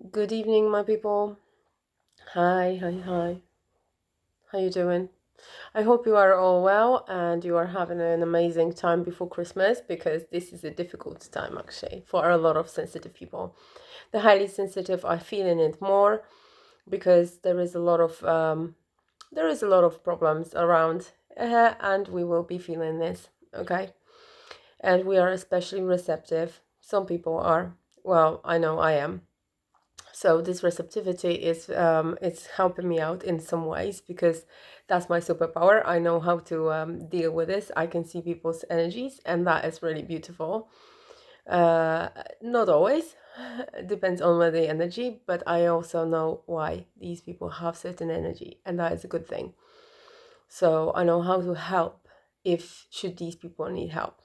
Good evening, my people. Hi. How you doing? I hope you are all well and you are having an amazing time before Christmas because this is a difficult time actually for a lot of sensitive people. The highly sensitive are feeling it more because there is a lot of problems around, and we will be feeling this. Okay, and we are especially receptive. Some people are. Well, I know I am. So this receptivity is it's helping me out in some ways because that's my superpower. I know how to deal with this. I can see people's energies, and that is really beautiful. uh, Not always. It depends on where the energy, but I also know why these people have certain energy, and that is a good thing. So I know how to help if should these people need help.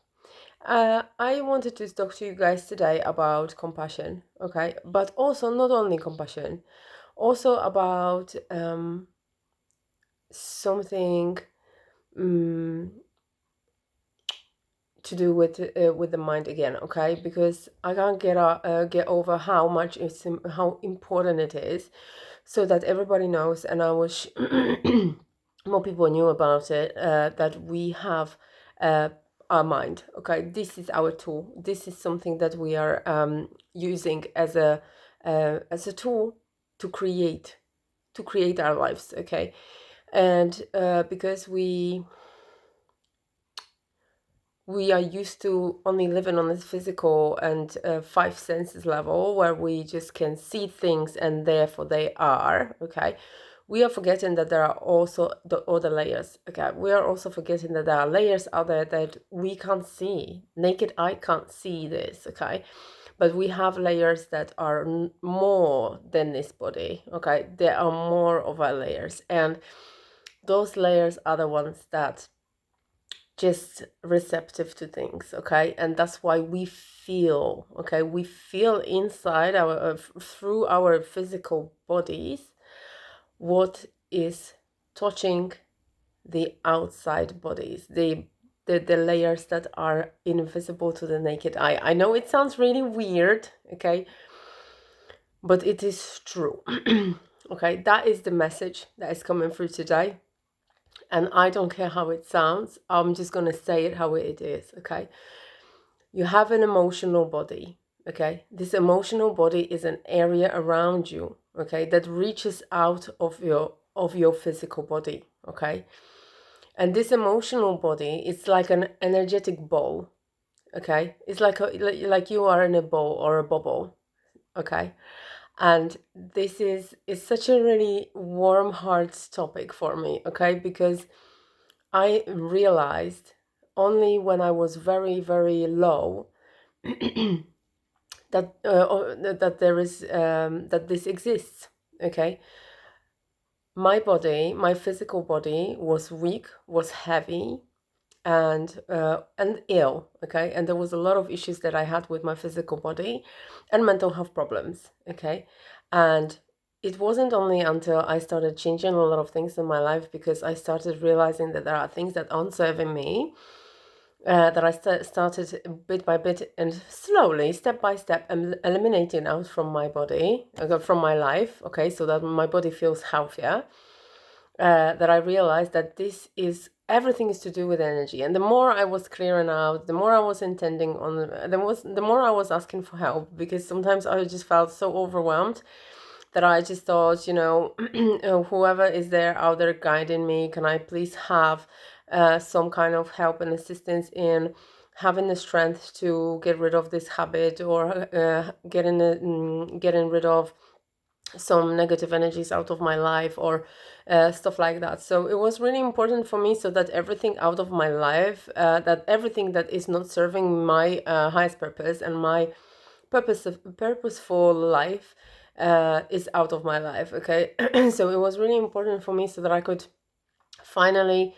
I wanted to talk to you guys today about compassion, okay? But also not only compassion, also about something um, to do with the mind again, okay? Because I can't get over how much how important it is, so that everybody knows, and I wish more people knew about it. That we have uh, our mind, okay? This is our tool. This is something that we are using as a tool to create our lives, okay? And because we are used to only living on this physical and five senses level where we just can see things and therefore they are, okay? We are forgetting that there are also the other layers, okay? We are also forgetting that there are layers out there that we can't see. Naked eye can't see this, okay? But we have layers that are more than this body, okay? There are more of our layers, and those layers are the ones that just receptive to things, okay? And that's why we feel, okay? We feel inside through our physical bodies what is touching the outside bodies, the layers that are invisible to the naked eye. I know it sounds really weird, okay? But it is true. Okay, that is the message that is coming through today. And I don't care how it sounds, I'm just going to say it how it is, okay? You have an emotional body, okay? This emotional body is an area around you, okay, that reaches out of your physical body, okay? And this emotional body, it's like an energetic ball, okay? It's like you are in a ball or a bubble, okay? And this is such a really warm heart topic for me, okay? Because I realized only when I was very, very low that there is that this exists. Okay, my physical body was weak, was heavy, and ill. Okay, and there was a lot of issues that I had with my physical body, and mental health problems. Okay, and it wasn't only until I started changing a lot of things in my life, because I started realizing that there are things that aren't serving me, that I started bit by bit and slowly, step by step, eliminating out from my body, from my life, okay, so that my body feels healthier. That I realized that this is everything is to do with energy, and the more I was clearing out, the more I was intending on, the more I was asking for help, because sometimes I just felt so overwhelmed that I just thought, whoever is there out there guiding me, can I please have some kind of help and assistance in having the strength to get rid of this habit, or getting rid of some negative energies out of my life, or stuff like that. So it was really important for me, so that everything out of my life, that everything that is not serving my highest purpose and my purposeful life is out of my life, okay? So it was really important for me so that I could finally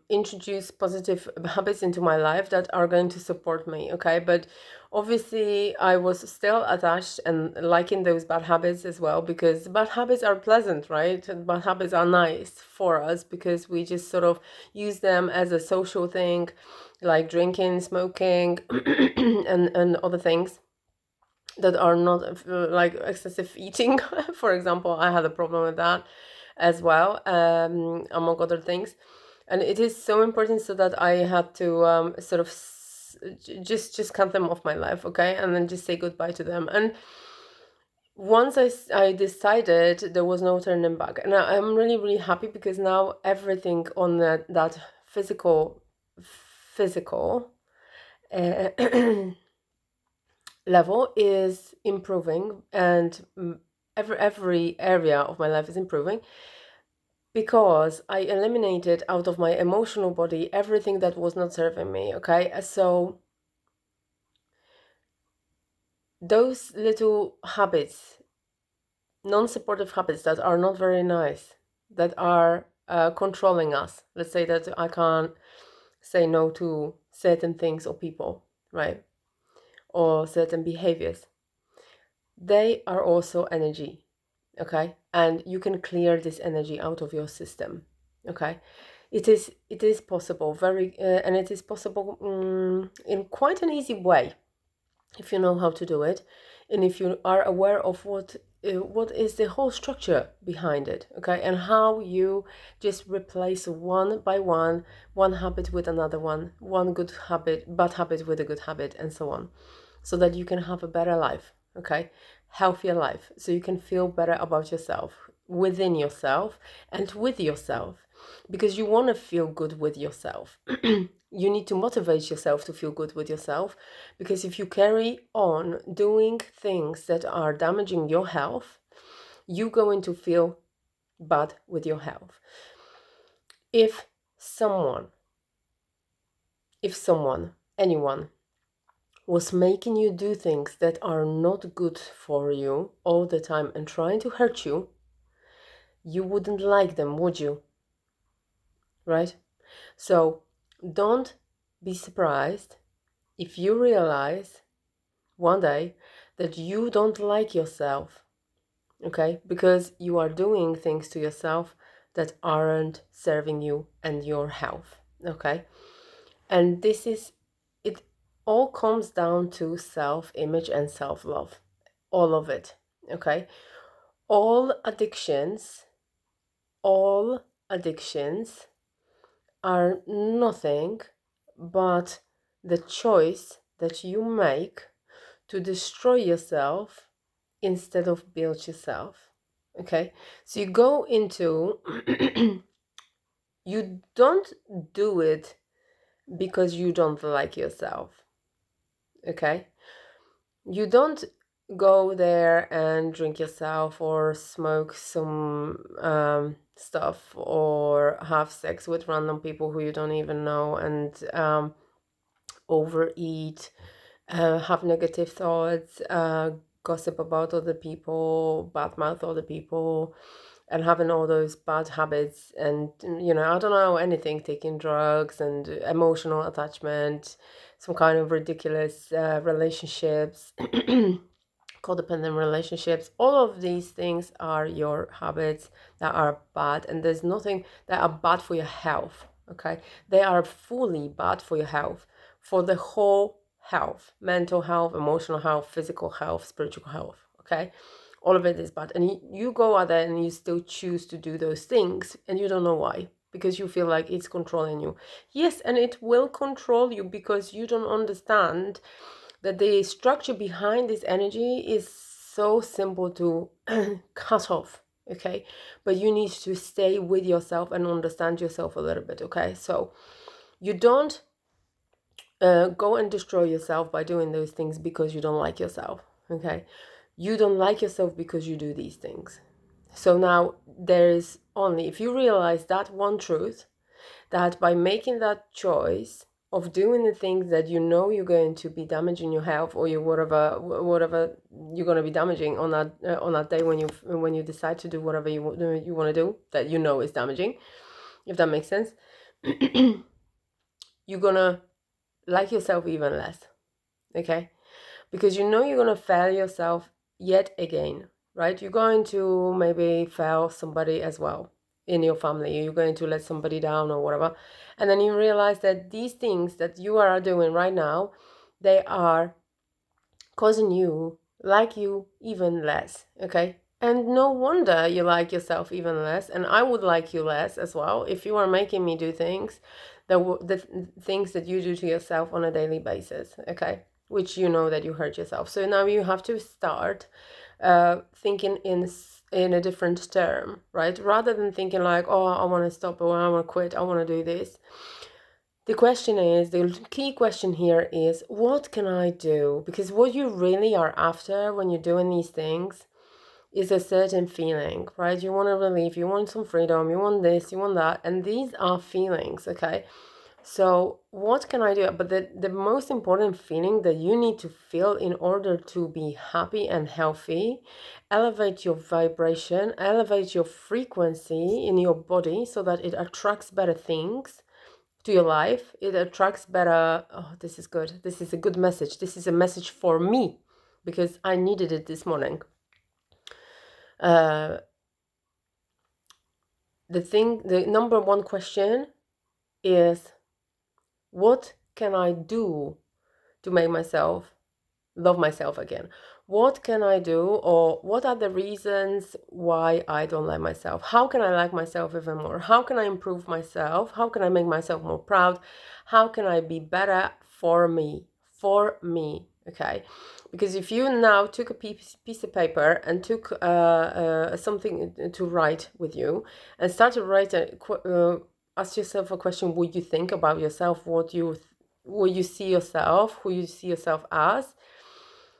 introduce positive habits into my life that are going to support me, okay? But obviously I was still attached and liking those bad habits as well, because bad habits are pleasant, right? And bad habits are nice for us because we just sort of use them as a social thing, like drinking, smoking, and other things. that are not like excessive eating. For example, I had a problem with that as well, among other things. And it is so important, so that I had to sort of just cut them off my life, okay, and then just say goodbye to them. And once I decided, there was no turning back, and I'm really, really happy, because now everything on that physical uh, level is improving, and every area of my life is improving, because I eliminated out of my emotional body everything that was not serving me, okay? So those little habits, non-supportive habits that are not very nice, that are controlling us. Let's say that I can't say no to certain things or people, right? Or certain behaviors. They are also energy, okay? And you can clear this energy out of your system, okay? It is possible, and it is possible in quite an easy way, if you know how to do it, and if you are aware of what is the whole structure behind it, okay, and how you just replace one by one habit with another one good habit, bad habit with a good habit, and so on, so that you can have a better life, okay, healthier life, so you can feel better about yourself, within yourself and with yourself, because you want to feel good with yourself. You need to motivate yourself to feel good with yourself, because if you carry on doing things that are damaging your health, you're going to feel bad with your health. If someone, anyone was making you do things that are not good for you all the time and trying to hurt you, you wouldn't like them, would you? Right? So don't be surprised if you realize one day that you don't like yourself, okay? Because you are doing things to yourself that aren't serving you and your health, okay? And it all comes down to self-image and self-love, all of it, okay? All addictions, all addictions are nothing but the choice that you make to destroy yourself instead of build yourself. Okay, so you go into you don't do it because you don't like yourself. Okay, you don't go there and drink yourself or smoke some stuff or have sex with random people who you don't even know, and overeat, have negative thoughts, gossip about other people, badmouth other people, and having all those bad habits, and I don't know, anything, taking drugs and emotional attachment, some kind of ridiculous relationships, codependent relationships. All of these things are your habits that are bad, and there's nothing that are bad for your health, okay? They are fully bad for your health, for the whole health, mental health, emotional health, physical health, spiritual health, okay? All of it is bad. And you go out there and you still choose to do those things, and you don't know why, because you feel like it's controlling you. Yes, and it will control you because you don't understand that the structure behind this energy is so simple to cut off, okay? But you need to stay with yourself and understand yourself a little bit, okay? So you don't go and destroy yourself by doing those things because you don't like yourself, okay? You don't like yourself because you do these things. So now there's only, if you realize that one truth, that by making that choice of doing the things that you know you're going to be damaging your health, or your whatever you're going to be damaging on that day when you decide to do whatever you want to do that you know is damaging, if that makes sense, you're going to like yourself even less, okay? Because you know you're going to fail yourself yet again, right? You're going to maybe fail somebody as well in your family. You're going to let somebody down or whatever. And then you realize that these things that you are doing right now, they are causing you like you even less, okay? And no wonder you like yourself even less, and I would like you less as well if you are making me do things the things that you do to yourself on a daily basis, okay? Which you know that you hurt yourself. So now you have to start thinking in a different term, right? Rather than thinking like, oh, I want to stop, or I want to quit, I want to do this. The question is, the key question here is, what can I do? Because what you really are after when you're doing these things is a certain feeling, right? You want a relief, you want some freedom, you want this, you want that, and these are feelings, okay? So what can I do? But the most important feeling that you need to feel in order to be happy and healthy, elevate your vibration, elevate your frequency in your body so that it attracts better things to your life. It attracts better. Oh, this is good. This is a good message. This is a message for me because I needed it this morning. Uh, the number one question is, what can I do to make myself love myself again? What can I do, or what are the reasons why I don't like myself? How can I like myself even more? How can I improve myself? How can I make myself more proud? How can I be better for me? For me, okay? Because if you now took a piece of paper and took something to write with you and start to write ask yourself a question: what you think about yourself, what you see yourself, who you see yourself as,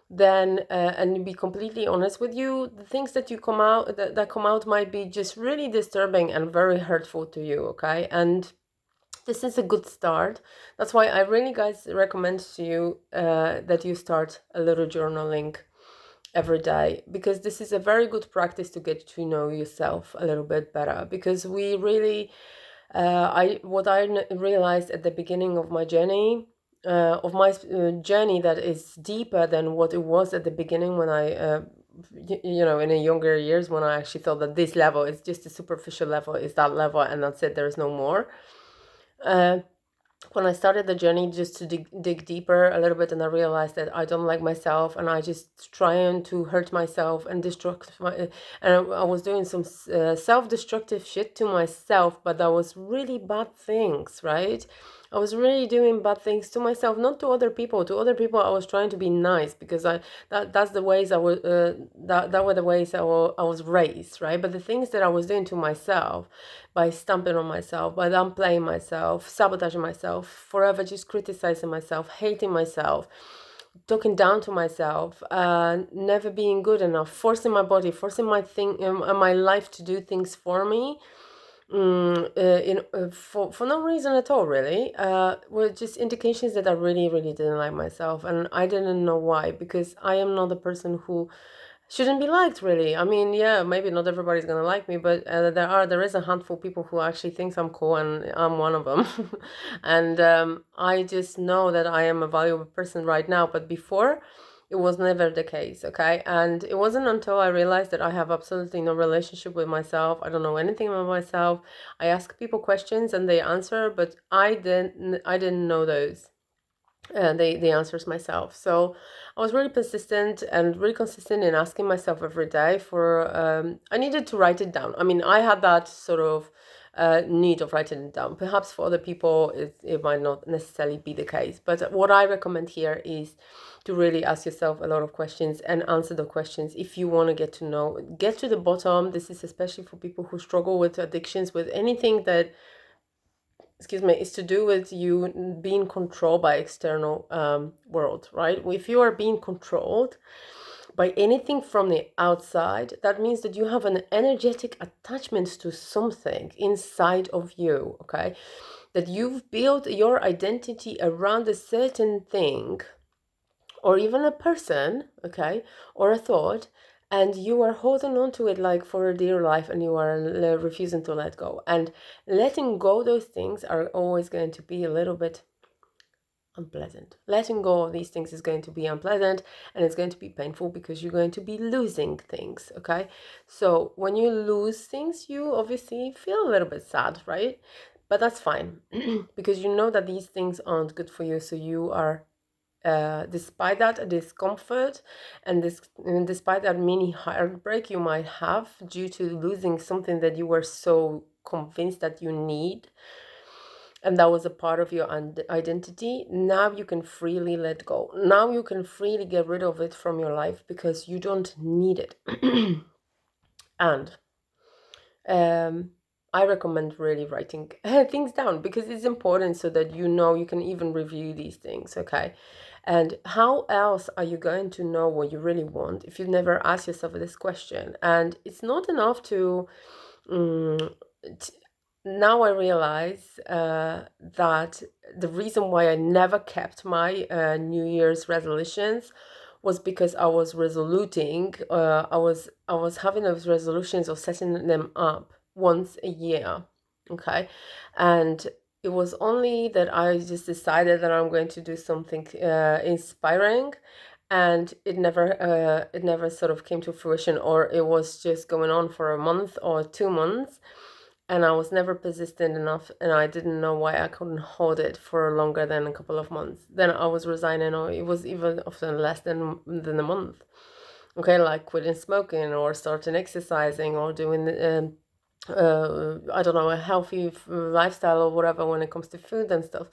then and be completely honest with you, the things that you come out that come out might be just really disturbing and very hurtful to you, okay? And this is a good start. That's why I really, guys, recommend to you that you start a little journaling every day, because this is a very good practice to get to know yourself a little bit better. Because we really what I realized at the beginning of my journey, journey that is deeper than what it was at the beginning when I, in the younger years, when I actually thought that this level is just a superficial level, is that level, and that's it, there is no more. Uh, when I started the journey just to dig deeper a little bit, and I realized that I don't like myself, and I just trying to hurt myself and destruct my, and I was doing some self-destructive shit to myself, but that was really bad things, right? I was really doing bad things to myself, not to other people. To other people, I was trying to be nice because that's the ways I was that were the ways I was raised, right? But the things that I was doing to myself, by stamping on myself, by downplaying myself, sabotaging myself, forever just criticizing myself, hating myself, talking down to myself, never being good enough, forcing my body, forcing my life to do things for me, for no reason at all, really, were just indications that I really, really didn't like myself, and I didn't know why, because I am not a person who shouldn't be liked, really. I mean, yeah, maybe not everybody's gonna like me, but there is a handful of people who actually thinks I'm cool, and I'm one of them. And I just know that I am a valuable person right now, but before, it was never the case, okay? And it wasn't until I realized that I have absolutely no relationship with myself. I don't know anything about myself. I ask people questions and they answer, but I didn't know those the answers myself. So I was really persistent and really consistent in asking myself every day for, I needed to write it down. I mean, I had that sort of need of writing it down. Perhaps for other people, it might not necessarily be the case. But what I recommend here is to really ask yourself a lot of questions and answer the questions if you want to get to the bottom. This is especially for people who struggle with addictions, with anything that, is to do with you being controlled by external world, right? If you are being controlled by anything from the outside, that means that you have an energetic attachment to something inside of you, okay? That you've built your identity around a certain thing, or even a person, okay, or a thought, and you are holding on to it like for a dear life, and you are refusing to let go. And letting go those things are always going to be a little bit unpleasant. Letting go of these things is going to be unpleasant, and it's going to be painful because you're going to be losing things, okay? So when you lose things, you obviously feel a little bit sad, right? But that's fine because you know that these things aren't good for you, so you are despite that discomfort and despite that mini heartbreak you might have due to losing something that you were so convinced that you need, and that was a part of your identity, now you can freely let go. Now you can freely get rid of it from your life because you don't need it. And I recommend really writing things down because it's important so that you know you can even review these things, okay? And how else are you going to know what you really want if you never ask yourself this question? And it's not enough to now I realize that the reason why I never kept my New Year's resolutions was because I was resoluting. I was having those resolutions of setting them up once a year, okay, and it was only that I just decided that I'm going to do something inspiring, and it never sort of came to fruition, or it was just going on for a month or 2 months, and I was never persistent enough, and I didn't know why I couldn't hold it for longer than a couple of months. Then I was resigning, or it was even often less than a month. Okay, like quitting smoking or starting exercising or doing I don't know, a healthy lifestyle or whatever when it comes to food and stuff.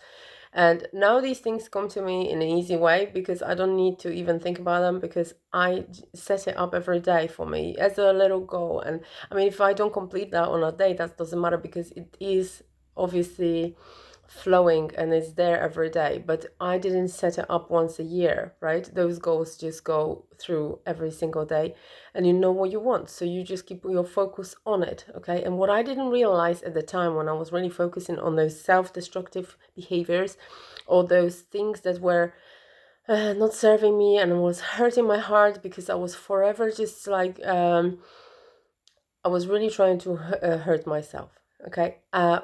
And now these things come to me in an easy way because I don't need to even think about them, because I set it up every day for me as a little goal. And I mean, if I don't complete that on a day, that doesn't matter because it is obviously flowing and it's there every day. But I didn't set it up once a year, right? Those goals just go through every single day, and you know what you want, so you just keep your focus on it, okay? And what I didn't realize at the time when I was really focusing on those self-destructive behaviors, or those things that were not serving me and was hurting my heart, because I was forever just like I was really trying to hurt myself, okay,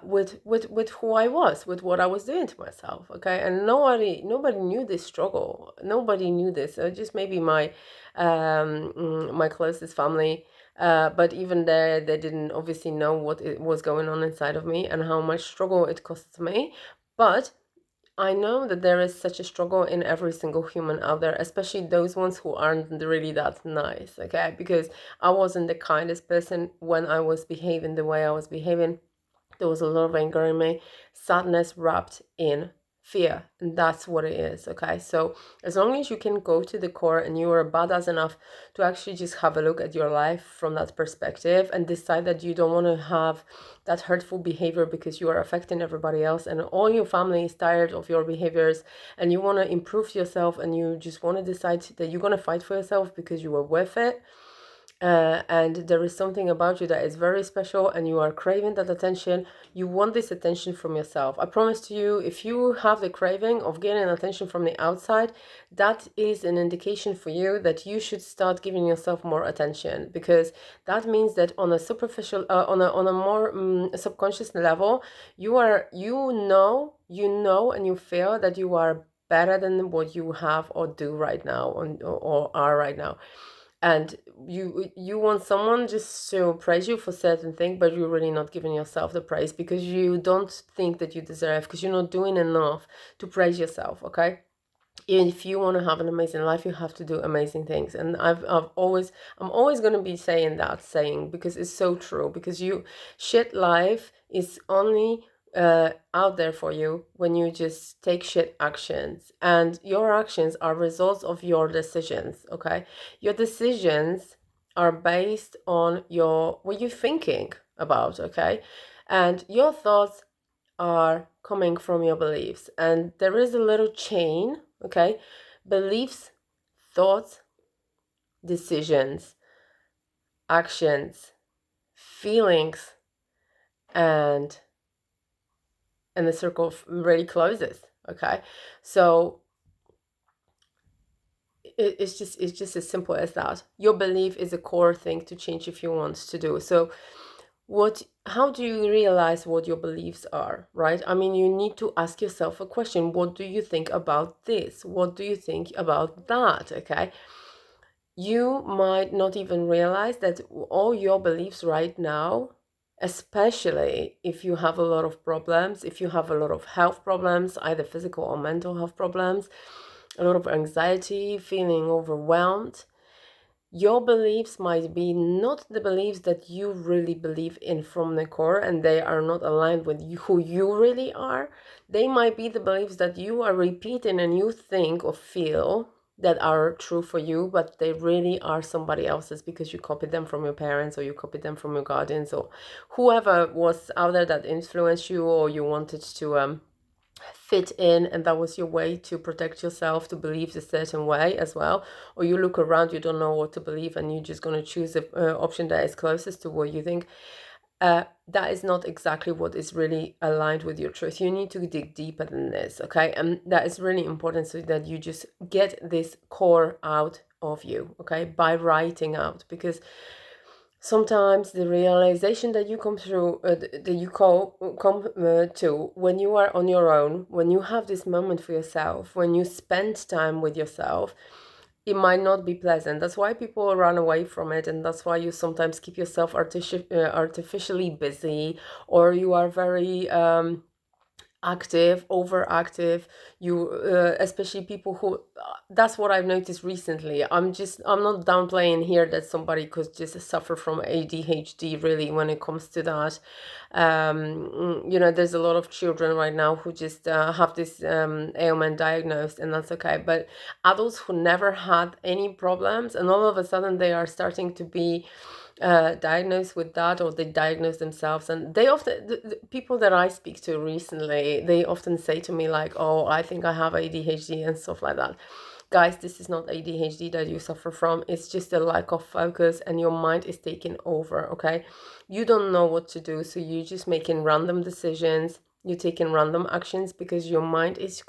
with who I was, with what I was doing to myself, okay, and nobody knew this struggle, nobody knew this, just maybe my closest family, but even there, they didn't obviously know what it was going on inside of me and how much struggle it costs me, but I know that there is such a struggle in every single human out there, especially those ones who aren't really that nice, okay? Because I wasn't the kindest person when I was behaving the way I was behaving. There was a lot of anger in me, sadness wrapped in fear, and that's what it is, okay? So as long as you can go to the core and you are badass enough to actually just have a look at your life from that perspective and decide that you don't want to have that hurtful behavior because you are affecting everybody else and all your family is tired of your behaviors, and you want to improve yourself, and you just want to decide that you're going to fight for yourself because you are worth it, and there is something about you that is very special, and you are craving that attention. You want this attention from yourself. I promise to you, if you have the craving of getting attention from the outside, that is an indication for you that you should start giving yourself more attention, because that means that on a superficial on a more subconscious level, you know and you feel that you are better than what you have or do right now, or are right now, and you want someone just to praise you for certain thing, but you're really not giving yourself the praise because you don't think that you deserve, because you're not doing enough to praise yourself, okay? If you want to have an amazing life, you have to do amazing things. And I'm always going to be saying that saying, because it's so true, because shit life is only out there for you when you just take shit actions, and your actions are results of your decisions, okay? Your decisions are based on what you're thinking about, okay? And your thoughts are coming from your beliefs, and there is a little chain, okay? Beliefs, thoughts, decisions, actions, feelings, and the circle really closes, okay? So it's just as simple as that. Your belief is a core thing to change if you want to do so. How do you realize what your beliefs are, right? I mean, you need to ask yourself a question. What do you think about this? What do you think about that? Okay. You might not even realize that all your beliefs right now, especially if you have a lot of problems, if you have a lot of health problems, either physical or mental health problems, a lot of anxiety, feeling overwhelmed, your beliefs might be not the beliefs that you really believe in from the core, and they are not aligned with you, who you really are. They might be the beliefs that you are repeating and you think or feel that are true for you, but they really are somebody else's because you copied them from your parents, or you copied them from your guardians, or whoever was out there that influenced you, or you wanted to fit in, and that was your way to protect yourself, to believe a certain way as well. Or you look around, you don't know what to believe, and you're just going to choose the option that is closest to what you think. That is not exactly what is really aligned with your truth. You need to dig deeper than this, okay? And that is really important, so that you just get this core out of you, okay, by writing out. Because sometimes the realization that you come through, that you come to when you are on your own, when you have this moment for yourself, when you spend time with yourself, it might not be pleasant. That's why people run away from it, and that's why you sometimes keep yourself artificially busy, or you are very active, overactive. You especially people who that's what I've noticed recently. I'm not downplaying here that somebody could just suffer from ADHD, really, when it comes to that. There's a lot of children right now who just have this ailment diagnosed, and that's okay. But adults who never had any problems, and all of a sudden they are starting to be diagnosed with that, or they diagnose themselves, and they often, the people that I speak to recently, they often say to me like, oh, I think I have ADHD and stuff like that. Guys, this is not ADHD that you suffer from. It's just a lack of focus, and your mind is taking over, okay? You don't know what to do, so you're just making random decisions, you're taking random actions, because your mind is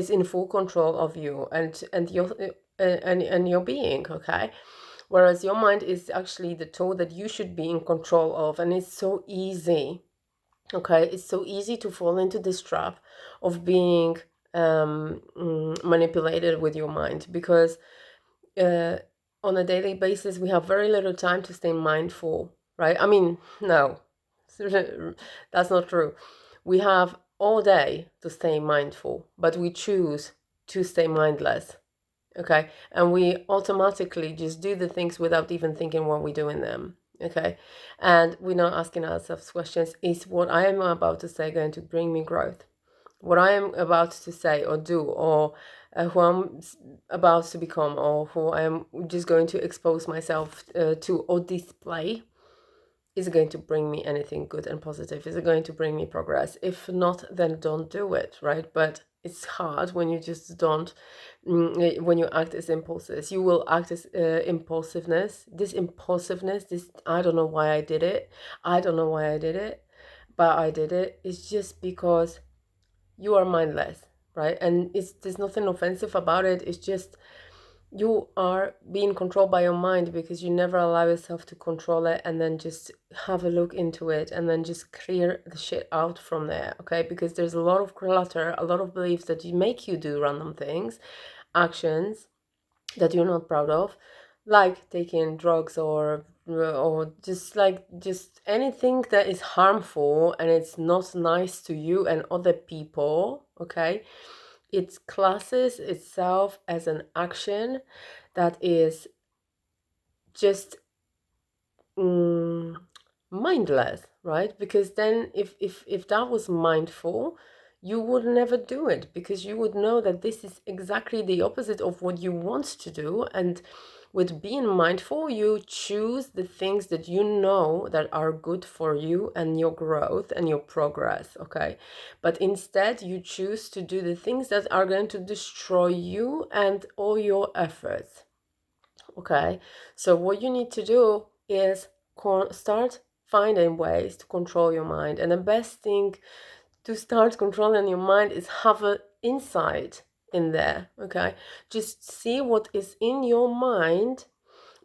in full control of you and your being, okay? Whereas your mind is actually the tool that you should be in control of. And it's so easy, okay? It's so easy to fall into this trap of being manipulated with your mind, because on a daily basis, we have very little time to stay mindful, right? I mean, no, that's not true. We have all day to stay mindful, but we choose to stay mindless. Okay, and we automatically just do the things without even thinking what we're doing them. Okay, and we're not asking ourselves questions: is what I am about to say going to bring me growth? What I am about to say or do, or who I'm about to become, or who I'm just going to expose myself to or display, is it going to bring me anything good and positive? Is it going to bring me progress? If not, then don't do it, right? But it's hard when you just don't, when you act as impulses. You will act as impulsiveness. This impulsiveness, this, I don't know why I did it. I don't know why I did it, but I did it. It's just because you are mindless, right? And there's nothing offensive about it. It's just you are being controlled by your mind, because you never allow yourself to control it, and then just have a look into it, and then just clear the shit out from there, okay? Because there's a lot of clutter, a lot of beliefs that you make you do random things, actions that you're not proud of, like taking drugs, or just anything that is harmful and it's not nice to you and other people, okay? It classes itself as an action that is just mindless, right? Because then if that was mindful, you would never do it, because you would know that this is exactly the opposite of what you want to do. And with being mindful, you choose the things that you know that are good for you and your growth and your progress, okay? But instead, you choose to do the things that are going to destroy you and all your efforts, okay? So what you need to do is start finding ways to control your mind. And the best thing to start controlling your mind is have an insight in there, okay? Just see what is in your mind,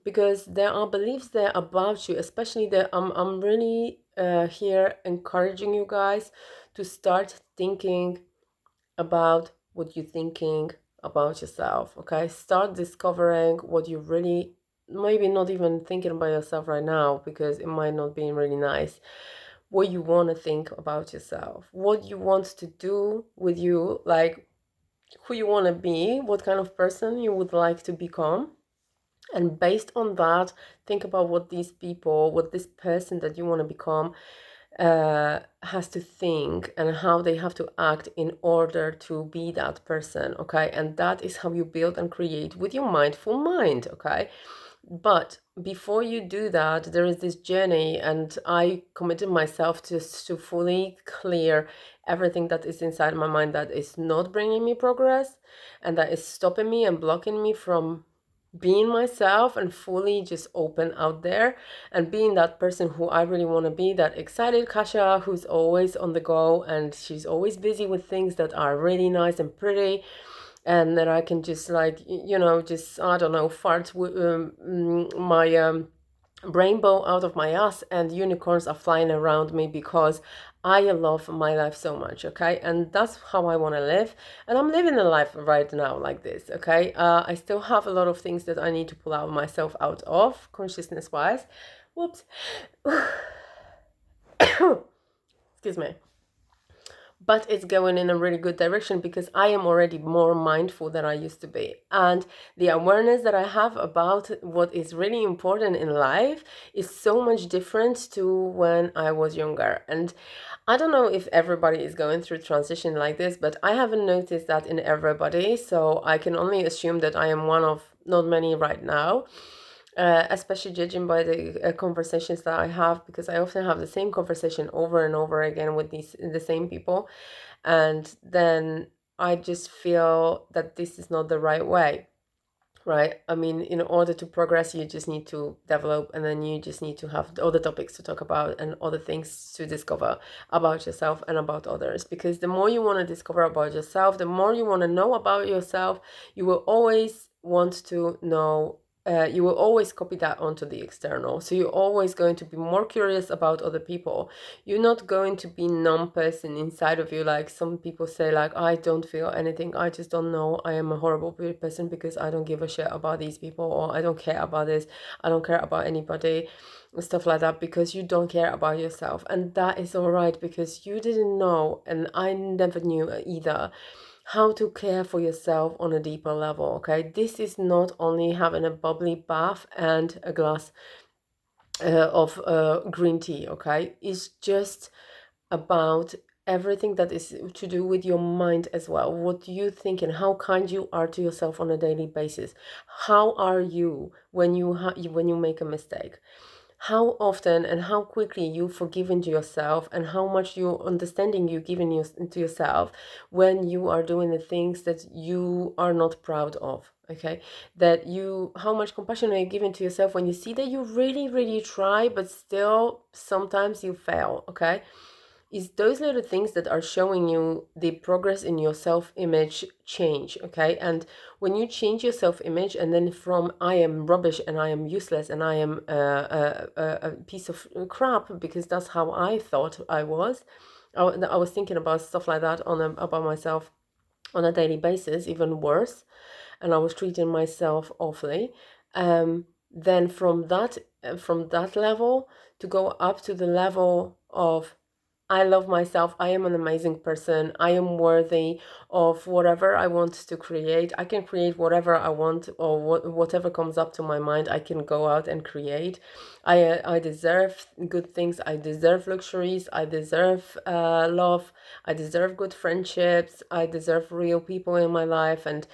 because there are beliefs there about you, especially that I'm really here encouraging you guys to start thinking about what you're thinking about yourself, okay? Start discovering what you really, maybe not even thinking about yourself right now, because it might not be really nice, what you want to think about yourself, what you want to do with you, like who you want to be, what kind of person you would like to become. And based on that, think about what these people, what this person that you want to become has to think and how they have to act in order to be that person, okay? And that is how you build and create with your mindful mind, okay? But before you do that, there is this journey, and I committed myself to fully clear everything that is inside my mind that is not bringing me progress and that is stopping me and blocking me from being myself and fully just open out there and being that person who I really want to be, that excited Kasha who's always on the go and she's always busy with things that are really nice and pretty, and that I can just like, just, I don't know, fart my rainbow out of my ass and unicorns are flying around me because I love my life so much, okay? And that's how I want to live. And I'm living a life right now like this, okay? I still have a lot of things that I need to pull out myself out of, consciousness-wise. Whoops. Excuse me. But it's going in a really good direction because I am already more mindful than I used to be. And the awareness that I have about what is really important in life is so much different to when I was younger. And I don't know if everybody is going through transition like this, but I haven't noticed that in everybody. So I can only assume that I am one of not many right now. Especially judging by the conversations that I have, because I often have the same conversation over and over again with the same people, and then I just feel that this is not the right way. Right. I mean, in order to progress, you just need to develop, and then you just need to have other topics to talk about and other things to discover about yourself and about others. Because the more you want to discover about yourself, the more you want to know about yourself, you will always want to know. You will always copy that onto the external. So you're always going to be more curious about other people. You're not going to be numb person inside of you, like some people say, like, I don't feel anything, I just don't know, I am a horrible person because I don't give a shit about these people, or I don't care about this, I don't care about anybody, stuff like that, because you don't care about yourself. And that is all right, because you didn't know, and I never knew either, how to care for yourself on a deeper level. Okay, this is not only having a bubbly bath and a glass of green tea. Okay, it's just about everything that is to do with your mind as well. What you think and how kind you are to yourself on a daily basis. How are you when when you make a mistake? How often and how quickly you forgiven to yourself, and how much you understanding you giving to yourself when you are doing the things that you are not proud of. Okay, that you, how much compassion are you giving to yourself when you see that you really really try but still sometimes you fail. Okay, is those little things that are showing you the progress in your self-image change. Okay, and when you change your self-image, and then from I am rubbish and I am useless and I am a piece of crap, because that's how I thought I was. I was thinking about stuff like that about myself on a daily basis, even worse, and I was treating myself awfully. Then from that level to go up to the level of I love myself. I am an amazing person. I am worthy of whatever I want to create. I can create whatever I want, or whatever comes up to my mind, I can go out and create. I deserve good things. I deserve luxuries. I deserve love. I deserve good friendships. I deserve real people in my life, and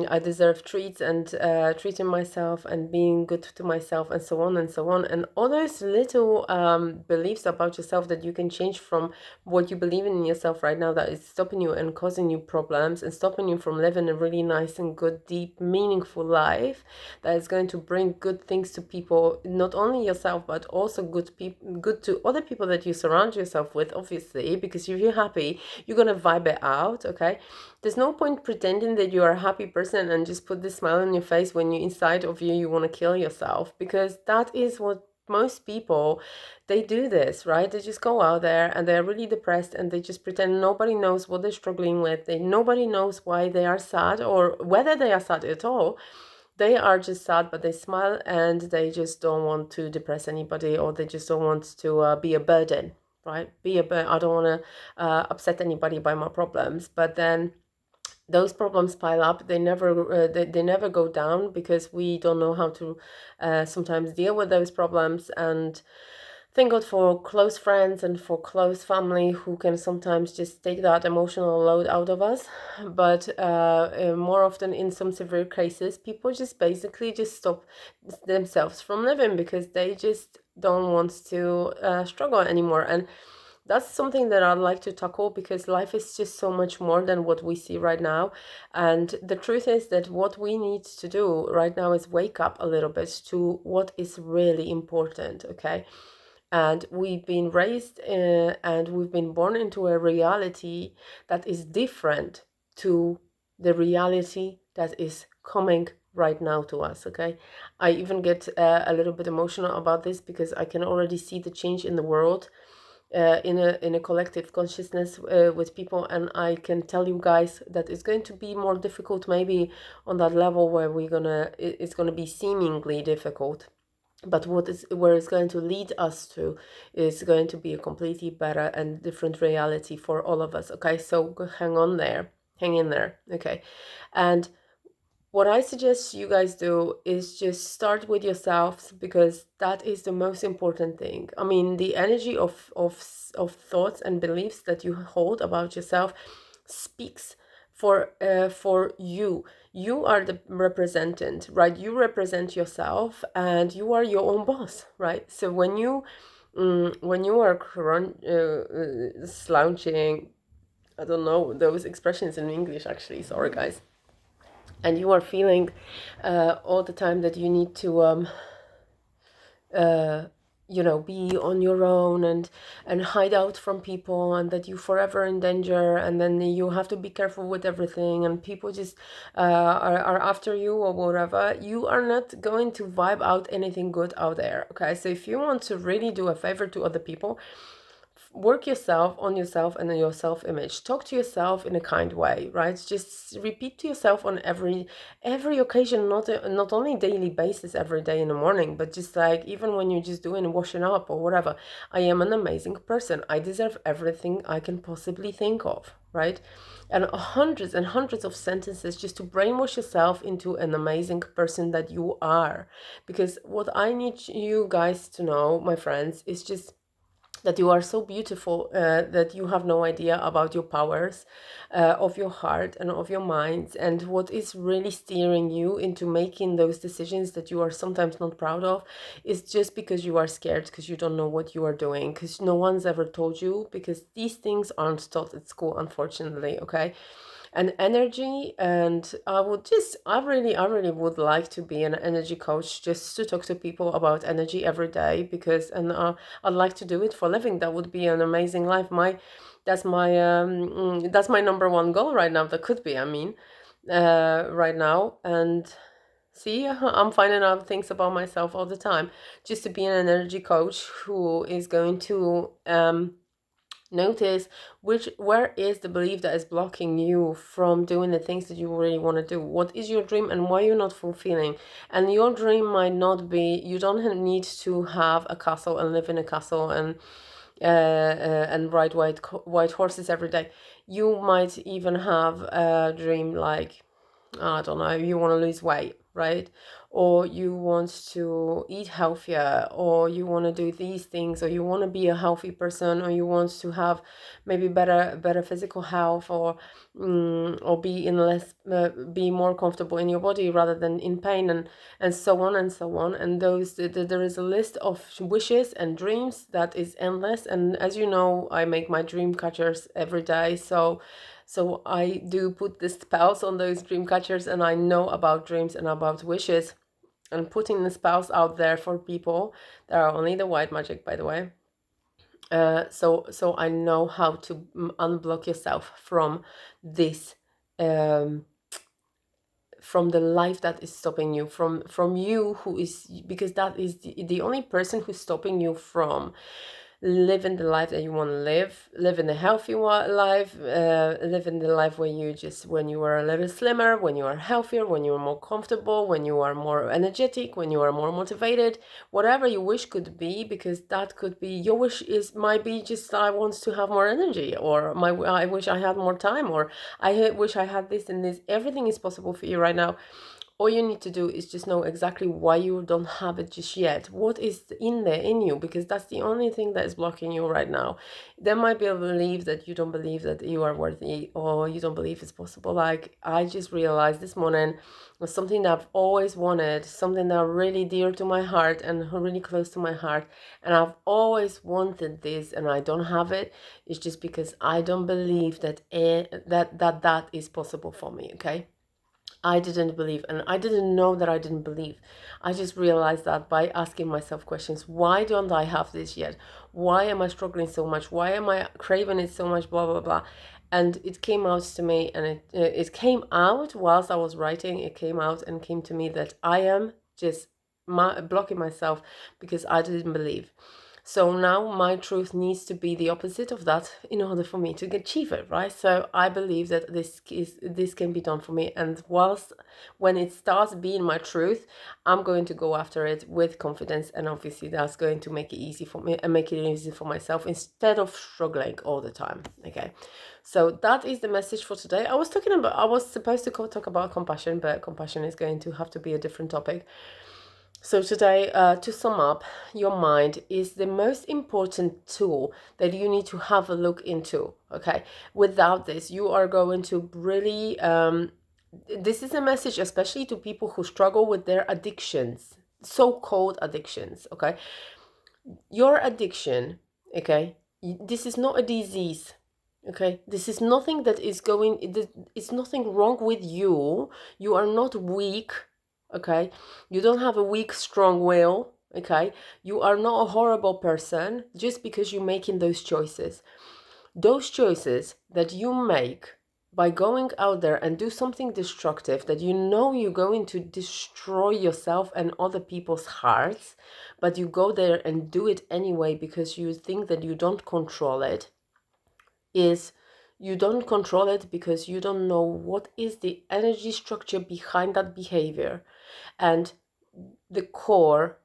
I deserve treats, and treating myself and being good to myself, and so on and so on. And all those little beliefs about yourself that you can change from what you believe in yourself right now, that is stopping you and causing you problems and stopping you from living a really nice and good, deep, meaningful life that is going to bring good things to people, not only yourself, but also good to other people that you surround yourself with, obviously, because if you're happy, you're going to vibe it out. Okay, there's no point pretending that you are a happy person and just put this smile on your face when you inside of you want to kill yourself, because that is what most people, they do this, right? They just go out there and they're really depressed and they just pretend nobody knows what they're struggling with. Nobody knows why they are sad or whether they are sad at all. They are just sad, but they smile, and they just don't want to depress anybody, or they just don't want to be a burden, right? I don't want to upset anybody by my problems. But then those problems pile up. They never go down because we don't know how to sometimes deal with those problems. And thank God for close friends and for close family who can sometimes just take that emotional load out of us. But more often, in some severe cases, people just basically just stop themselves from living because they just don't want to struggle anymore. And that's something that I'd like to tackle, because life is just so much more than what we see right now. And the truth is that what we need to do right now is wake up a little bit to what is really important, okay? And we've been raised and we've been born into a reality that is different to the reality that is coming right now to us, okay? I even get a little bit emotional about this because I can already see the change in the world, in a collective consciousness with people. And I can tell you guys that it's going to be more difficult, maybe on that level where it's gonna be seemingly difficult. But where it's going to lead us to is going to be a completely better and different reality for all of us. Okay, so hang in there. Okay, and what I suggest you guys do is just start with yourselves, because that is the most important thing. I mean, the energy of thoughts and beliefs that you hold about yourself speaks for you. You are the representant, right? You represent yourself, and you are your own boss, right? So when you are slouching, I don't know those expressions in English, actually. Sorry, guys. And you are feeling all the time that you need to uh, be on your own and hide out from people, and that you forever in danger, and then you have to be careful with everything, and people just are after you or whatever. You are not going to vibe out anything good out there, okay? So if you want to really do a favor to other people, work yourself on yourself and on your self-image. Talk to yourself in a kind way, right? Just repeat to yourself on every occasion, not only daily basis every day in the morning, but just like even when you're just doing washing up or whatever. I am an amazing person. I deserve everything I can possibly think of, right? And hundreds and hundreds of sentences just to brainwash yourself into an amazing person that you are. Because what I need you guys to know, my friends, is just that you are so beautiful, that you have no idea about your powers of your heart and of your mind, and what is really steering you into making those decisions that you are sometimes not proud of is just because you are scared, because you don't know what you are doing, because no one's ever told you, because these things aren't taught at school, unfortunately, okay? And energy, and I really would like to be an energy coach, just to talk to people about energy every day, because I'd like to do it for a living. That would be an amazing life. That's my number one goal right now. That could be, I mean, right now. And see, I'm finding out things about myself all the time, just to be an energy coach who is going to notice where is the belief that is blocking you from doing the things that you really want to do. What is your dream and why you're not fulfilling? And your dream might not be, you don't need to have a castle and live in a castle and ride white horses every day. You might even have a dream like, I don't know, you want to lose weight, right? Or you want to eat healthier, or you want to do these things, or you want to be a healthy person, or you want to have maybe better physical health, or be more comfortable in your body rather than in pain, and so on and so on. And there is a list of wishes and dreams that is endless. And as you know, I make my dream catchers every day, so I do put the spells on those dream catchers, and I know about dreams and about wishes, and putting the spells out there for people that are only the white magic, by the way. So I know how to unblock yourself from this, from the life that is stopping you, from you, who is, because that is the only person who's stopping you from living the life that you want to live, living a healthy life, living the life where you just, when you are a little slimmer, when you are healthier, when you are more comfortable, when you are more energetic, when you are more motivated, whatever your wish could be, because that could be, your wish is, might be just, I want to have more energy, or I wish I had more time, or wish I had this and this. Everything is possible for you right now. All you need to do is just know exactly why you don't have it just yet. What is in there in you? Because that's the only thing that is blocking you right now. There might be a belief that you don't believe that you are worthy, or you don't believe it's possible. Like I just realized this morning was something that I've always wanted, something that really dear to my heart and really close to my heart. And I've always wanted this and I don't have it. It's just because I don't believe that that is possible for me, okay? I didn't believe, and I didn't know that I didn't believe. I just realized that by asking myself questions. Why don't I have this yet? Why am I struggling so much? Why am I craving it so much? Blah, blah, blah. And it came out to me, and it came out whilst I was writing. It came out and came to me that I am just blocking myself because I didn't believe. So now my truth needs to be the opposite of that in order for me to achieve it, right? So I believe that this can be done for me, and whilst when it starts being my truth, I'm going to go after it with confidence, and obviously that's going to make it easy for me and make it easy for myself instead of struggling all the time. Okay, so that is the message for today. I was supposed to talk about compassion, but compassion is going to have to be a different topic. So today, to sum up, your mind is the most important tool that you need to have a look into, okay? Without this, you are going to really, this is a message especially to people who struggle with their addictions, so-called addictions, okay? Your addiction, okay, this is not a disease, okay? This is nothing that is going, it's nothing wrong with you. You are not weak, okay? You don't have a weak, strong will, okay? You are not a horrible person just because you're making those choices. Those choices that you make by going out there and do something destructive that you know you're going to destroy yourself and other people's hearts, but you go there and do it anyway because you think that you don't control it, is you don't control it because you don't know what is the energy structure behind that behavior. And the core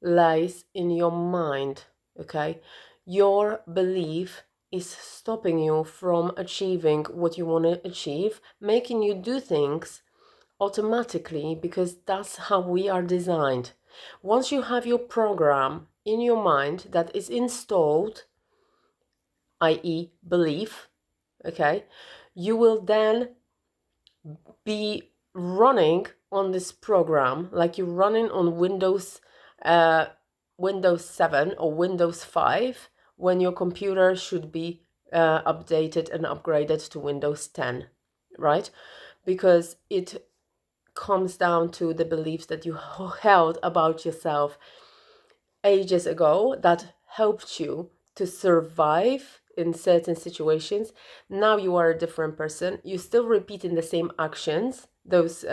lies in your mind, okay? Your belief is stopping you from achieving what you want to achieve, making you do things automatically because that's how we are designed. Once you have your program in your mind that is installed, i.e., belief, okay, you will then be running on this program like you're running on Windows 7 or Windows 5 when your computer should be updated and upgraded to Windows 10, right? Because it comes down to the beliefs that you held about yourself ages ago that helped you to survive in certain situations. Now you are a different person. You're still repeating the same actions, those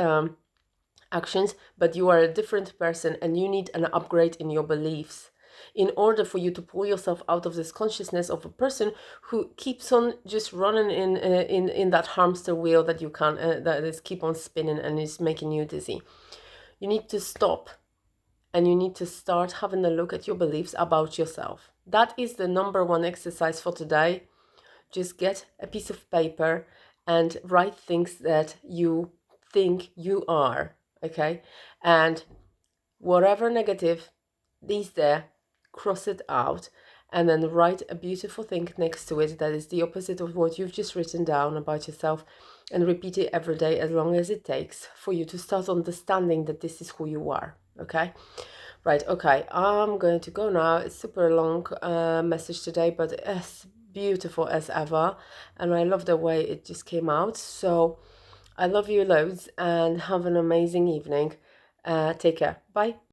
actions, but you are a different person and you need an upgrade in your beliefs in order for you to pull yourself out of this consciousness of a person who keeps on just running in that hamster wheel that you can't that is keep on spinning and is making you dizzy. You need to stop and you need to start having a look at your beliefs about yourself. That is the number one exercise for today. Just get a piece of paper and write things that you think you are, okay? And whatever negative is there, cross it out and then write a beautiful thing next to it that is the opposite of what you've just written down about yourself, and repeat it every day as long as it takes for you to start understanding that this is who you are, okay? Right, okay, I'm going to go now. It's super long message today, but as beautiful as ever, and I love the way it just came out. So I love you loads and have an amazing evening. Take care. Bye.